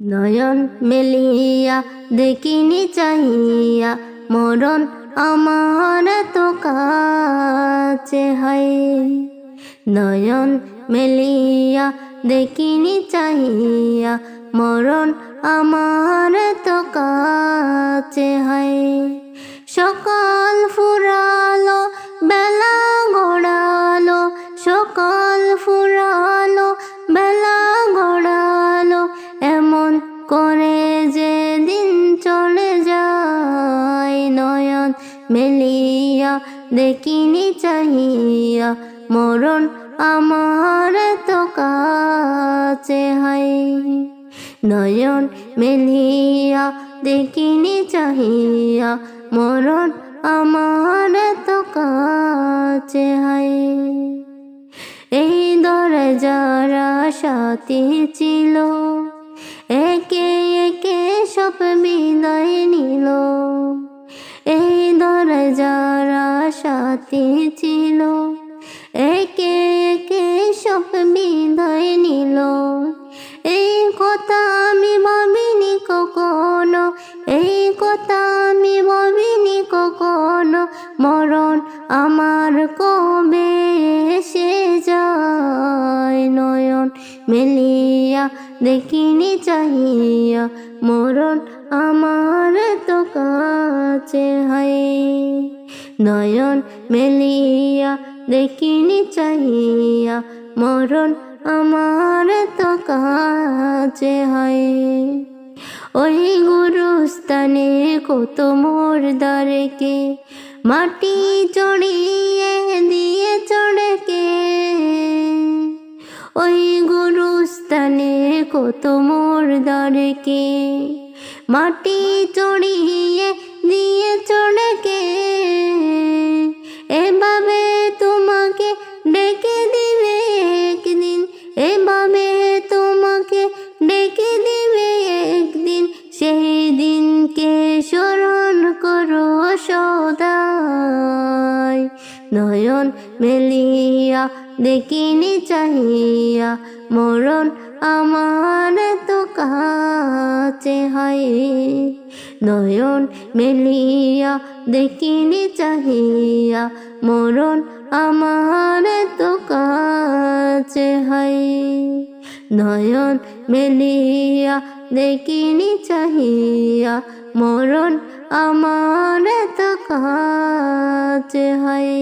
নয়ন মেলিয়া দেখিনি চাহিয়া মরণ আমার তো কাছে হয়। নয়ন মেলিয়া দেখিনি চাহিয়া মরণ আমার তো কাছে হয়। সকাল ফুরালো বেলা গড়ালো, সকাল ফুরালো বেলা গড়ালো, এমন করে যে দিন চলে যায়। নয়ন মেলিয়া দেখিনি চাহিয়া মরণ আমার তো কাছে হয়। নয়ন মেলিয়া দেখিনি চাহিয়া মরণ আমার তো কাছে হয়। এই দরজারা সাথী ছিল, একে একে সব বিদায় নিল। এই দরজারা সাথী ছিল, একে একে সব বিদায় নিল। এই কথা আমি ভাবিনি কখনো, এই কথা আমি ভাবিনি কখনো, মরণ আমার কবে এসে যায়। নয়ন মেলিয়া দেখিনি চাহিয়া মরণ আমার তো কাছে হয়। নয়ন মেলিয়া দেখিনি চাহিয়া মরণ আমার তো কাছে হয়। ওই গুরুস্থানে কত মুর্দারকে মাটি চড়িয়ে দিয়ে চড়কে, ওই গুরুস্থানে কত মুর্দারকে মাটি চড়িয়ে দিয়ে চড়কে। এভাবে তোমাকে ডেকে দিবে একদিন, এভাবে তোমাকে ডেকে দিবে একদিন, সেই দিনকে স্মরণ করো সদাই। নয়ন মেলিয়া দেখিনি চাহিয়া মরণ আমার তো কাছে হয়। নয়ন মেলিয়া দেখিনি চাহিয়া মরণ আমার তো কাছে হয়। নয়ন মেলিয়া দেখিনি চাহিয়া মরণ আমার তো কাছে হয়।